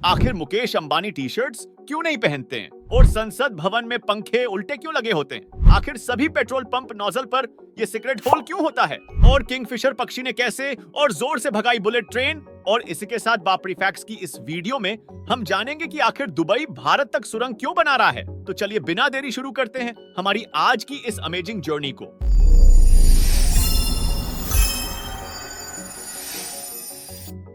आखिर Mukesh Ambani T shirts क्यों नहीं पहनते हैं और संसद भवन में पंखे उल्टे क्यों लगे होते हैं? आखिर सभी पेट्रोल पंप नोजल पर ये सीक्रेट होल क्यों होता है? और किंगफिशर पक्षी ने कैसे और जोर से भगाई बुलेट ट्रेन? और इसी के साथ बापरी फैक्ट्स की इस वीडियो में हम जानेंगे कि आखिर दुबई भारत तक सुरंग क्यों बना रहा है। तो चलिए बिना देरी शुरू करते हैं हमारी आज की इस अमेजिंग जर्नी को।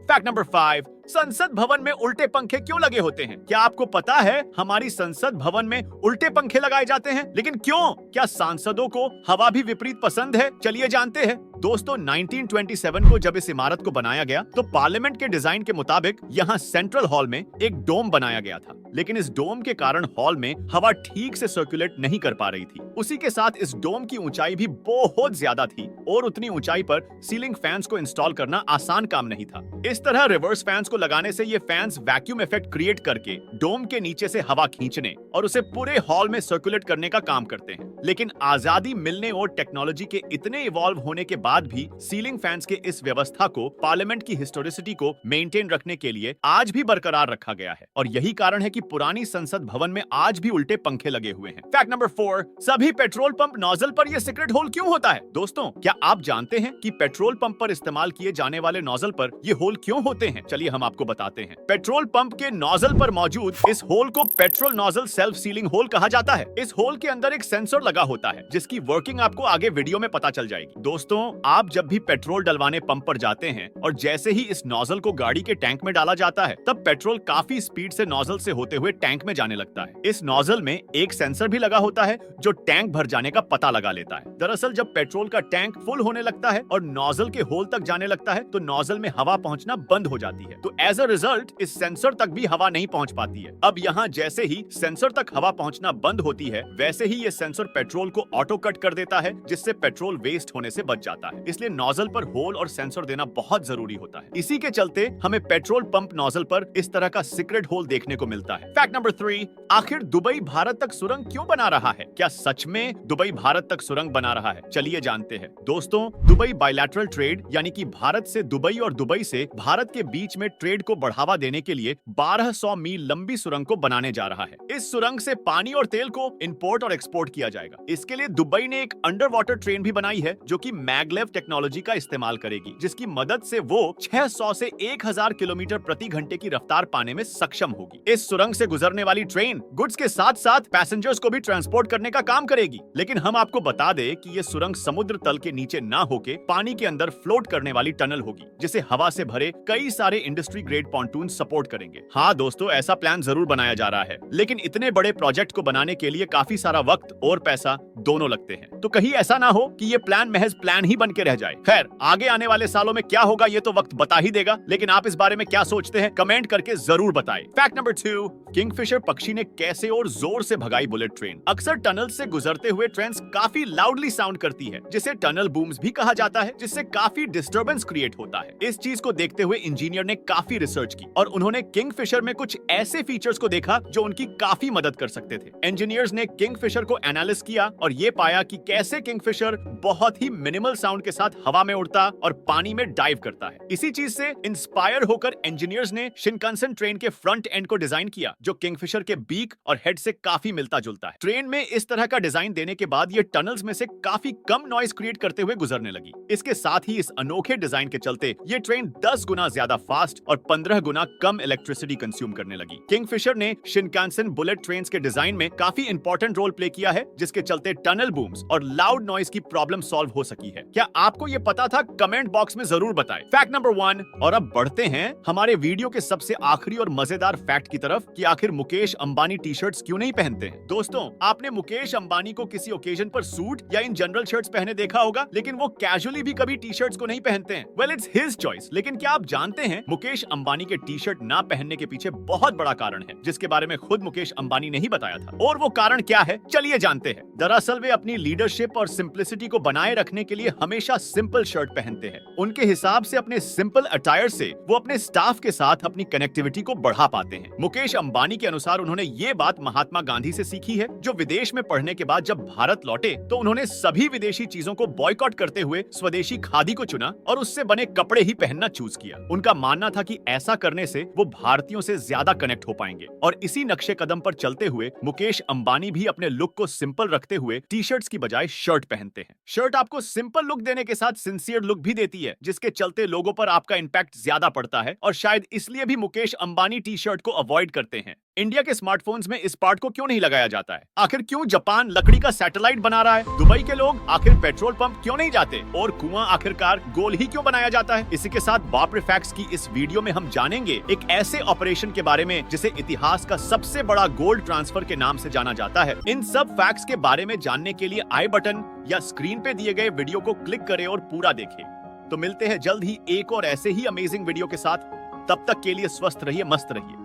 फैक्ट नंबर 5, संसद भवन में उल्टे पंखे क्यों लगे होते हैं? क्या आपको पता है हमारी संसद भवन में उल्टे पंखे लगाए जाते हैं? लेकिन क्यों? क्या सांसदों को हवा भी विपरीत पसंद है? चलिए जानते हैं। दोस्तों 1927 को जब इस इमारत को बनाया गया तो पार्लियामेंट के डिजाइन के मुताबिक यहाँ सेंट्रल हॉल में एक डोम बनाया गया था, लेकिन इस डोम के कारण हॉल में हवा ठीक से सर्कुलेट नहीं कर पा रही थी। उसी के साथ इस डोम की ऊंचाई भी बहुत ज्यादा थी और उतनी ऊंचाई पर सीलिंग फैंस को इंस्टॉल करना आसान काम नहीं था। इस तरह रिवर्स फैंस को लगाने से ये फैंस वैक्यूम इफेक्ट क्रिएट करके डोम के नीचे से हवा खींचने और उसे पूरे हॉल में सर्कुलेट करने का काम करते हैं। लेकिन आजादी मिलने और टेक्नोलॉजी के इतने इवॉल्व होने के बाद भी सीलिंग फैंस के इस व्यवस्था को पार्लियामेंट की हिस्टोरिसिटी को मेंटेन रखने के लिए आज भी बरकरार रखा गया है और यही कारण है कि पुरानी संसद भवन में आज भी उल्टे पंखे लगे हुए हैं। फैक्ट नंबर 4, सभी पेट्रोल पंप नोजल पर यह सीक्रेट होल क्यों होता है? दोस्तों क्या आप जानते हैं कि पेट्रोल पंप पर इस्तेमाल किए जाने वाले नोजल पर ये होल क्यों होते हैं? चलिए हम आपको बताते हैं। पेट्रोल पंप के नोजल पर मौजूद इस होल को petrol nozzle self sealing hole कहा जाता है। इस होल के अंदर एक सेंसर लगा होता है जिसकी वर्किंग आपको आगे वीडियो में पता चल जाएगी। दोस्तों आप जब भी पेट्रोल डलवाने पंप पर जाते हैं और जैसे ही इस नोजल को गाड़ी के टैंक में डाला जाता है तब पेट्रोल काफी स्पीड से नोजल से होते हुए टैंक में जाने लगता है। इस नोजल में एक सेंसर भी लगा होता है जो टैंक भर जाने का पता लगा लेता है। दरअसल जब पेट्रोल का टैंक फुल होने लगता है और नोजल के होल तक जाने लगता है तो नोजल में हवा पहुंचना बंद हो जाती है, तो एज अ रिजल्ट इस सेंसर तक भी हवा नहीं पहुंच पाती है। अब यहाँ जैसे ही सेंसर तक हवा पहुंचना बंद होती है वैसे ही ये सेंसर पेट्रोल को ऑटो कट कर देता है जिससे पेट्रोल वेस्ट होने से बच जाता है। इसलिए नोजल पर होल और सेंसर देना बहुत जरूरी होता है। इसी के चलते हमें पेट्रोल पंप नोजल पर इस तरह का सीक्रेट होल देखने को मिलता है। फैक्ट नंबर 3, आखिर दुबई भारत तक सुरंग क्यों बना रहा है? क्या सच में दुबई भारत तक सुरंग बना रहा है? चलिए जानते हैं। दोस्तों दुबई बायलैटरल ट्रेड यानी कि भारत से दुबई और दुबई से भारत के बीच में ट्रेड को बढ़ावा देने के लिए 1200 मील लंबी सुरंग को बनाने जा रहा है। इस सुरंग से पानी और तेल को इंपोर्ट और एक्सपोर्ट किया जाएगा। इसके लिए दुबई ने एक अंडर वाटर ट्रेन भी बनाई है जो कि मैगलेव टेक्नोलॉजी का इस्तेमाल करेगी, जिसकी मदद से वो 600 से 1000 किलोमीटर प्रति घंटे की रफ्तार पाने में सक्षम होगी। इस सुरंग से गुजरने वाली ट्रेन गुड्स के साथ साथ पैसेंजर्स को भी ट्रांसपोर्ट करने का काम करेगी। लेकिन हम आपको बता दें कि ये सुरंग समुद्र तल के नीचे ना होके पानी के अंदर फ्लोट करने वाली टनल होगी जिसे हवा से भरे कई सारे इंडस्ट्री ग्रेड पॉन्टून सपोर्ट करेंगे। हाँ दोस्तों ऐसा प्लान जरूर बनाया जा रहा है, लेकिन इतने बड़े प्रोजेक्ट को बनाने के लिए काफी सारा वक्त और पैसा दोनों लगते हैं, तो कहीं ऐसा ना हो कि ये प्लान महज प्लान ही बन के रह जाए। खैर आगे आने वाले सालों में क्या होगा ये तो वक्त बता ही देगा, लेकिन आप इस बारे में क्या सोचते हैं कमेंट करके जरूर बताएं। फैक्ट नंबर 2, किंगफिशर पक्षी ने कैसे और जोर से भगाई बुलेट ट्रेन? अक्सर टनल से गुजरते हुए ट्रेन काफी लाउडली साउंड करती है जिसे टनल बूम्स भी कहा जाता है, जिससे काफी डिस्टर्बेंस क्रिएट होता है। इस चीज को देखते हुए इंजीनियर ने काफी रिसर्च की और उन्होंने किंगफिशर में कुछ ऐसे फीचर्स को देखा जो उनकी काफी मदद कर सकते थे। इंजीनियर्स ने किंगफिशर को एनालिसिस किया और ये पाया कि कैसे किंगफिशर बहुत ही मिनिमल साउंड के साथ हवा में उड़ता और पानी में डाइव करता है। इसी चीज से इंस्पायर होकर इंजीनियर्स ने शिनकानसेन ट्रेन के फ्रंट एंड को डिजाइन किया जो किंगफिशर के बीक और हेड से काफी मिलता जुलता है। ट्रेन में इस तरह का डिजाइन देने के बाद ये टनल्स में से काफी कम नॉइज क्रिएट करते हुए गुजरने लगी। इसके साथ ही इस अनोखे डिजाइन के चलते ये ट्रेन 10 गुना ज्यादा फास्ट और 15 गुना कम इलेक्ट्रिसिटी कंज्यूम करने लगी। किंगफिशर ने शिनकानसेन बुलेट ट्रेन के डिजाइन में काफी इंपॉर्टेंट रोल प्ले किया है जिसके चलते टनल बूम्स और लाउड नॉइज की प्रॉब्लम सॉल्व हो सकी है। क्या आपको ये पता था? कमेंट बॉक्स में जरूर बताएं। फैक्ट नंबर 1, और अब बढ़ते हैं हमारे वीडियो के सबसे आखिरी और मजेदार फैक्ट की तरफ कि आखिर मुकेश अंबानी टी शर्ट्स क्यों नहीं पहनते हैं। दोस्तों आपने मुकेश अंबानी को किसी ओकेजन पर सूट या इन जनरल शर्ट्स पहने देखा होगा, लेकिन वो कैजुअली भी कभी टी शर्ट्स को नहीं पहनते हैं। वेल इट्स हिज चॉइस, लेकिन क्या आप जानते हैं मुकेश अंबानी के टी शर्ट ना पहनने के पीछे बहुत बड़ा कारण है जिसके बारे में खुद मुकेश अंबानी ने ही बताया था। और वो कारण क्या है चलिए जानते हैं। दरअसल वे अपनी लीडरशिप और सिंप्लिसिटी को बनाए रखने के लिए हमेशा सिंपल शर्ट पहनते हैं। उनके हिसाब से अपने सिंपल अटायर से वो अपने स्टाफ के साथ अपनी कनेक्टिविटी को बढ़ा पाते हैं। मुकेश अंबानी के अनुसार उन्होंने ये बात महात्मा गांधी से सीखी है जो विदेश में पढ़ने के बाद जब भारत लौटे तो उन्होंने सभी विदेशी चीजों को बॉयकॉट करते हुए स्वदेशी खादी को चुना और उससे बने कपड़े ही पहनना चूज किया। उनका मानना था था कि ऐसा करने से वो भारतीयों से ज्यादा कनेक्ट हो पाएंगे। और इसी नक्शे कदम पर चलते हुए मुकेश अंबानी भी अपने लुक को सिंपल रखते हुए टी शर्ट्स की बजाय शर्ट पहनते हैं। शर्ट आपको सिंपल लुक देने के साथ सिंसियर लुक भी देती है, जिसके चलते लोगों पर आपका इंपैक्ट ज्यादा पड़ता है और शायद इसलिए भी मुकेश अंबानी टी शर्ट को अवॉइड करते हैं। इंडिया के स्मार्टफोन्स में इस पार्ट को क्यों नहीं लगाया जाता है? आखिर क्यों जापान लकड़ी का सैटेलाइट बना रहा है? दुबई के लोग आखिर पेट्रोल पंप क्यों नहीं जाते? और कुआं आखिरकार गोल ही क्यों बनाया जाता है? इसी के साथ बाप रे फैक्ट्स की इस वीडियो में हम जानेंगे एक ऐसे ऑपरेशन के बारे में जिसे इतिहास का सबसे बड़ा गोल्ड ट्रांसफर के नाम से जाना जाता है। इन सब फैक्ट्स के बारे में जानने के लिए आई बटन या स्क्रीन पे दिए गए वीडियो को क्लिक करें और पूरा देखें। तो मिलते हैं जल्द ही एक और ऐसे ही अमेजिंग वीडियो के साथ। तब तक के लिए स्वस्थ रहिए, मस्त रहिए।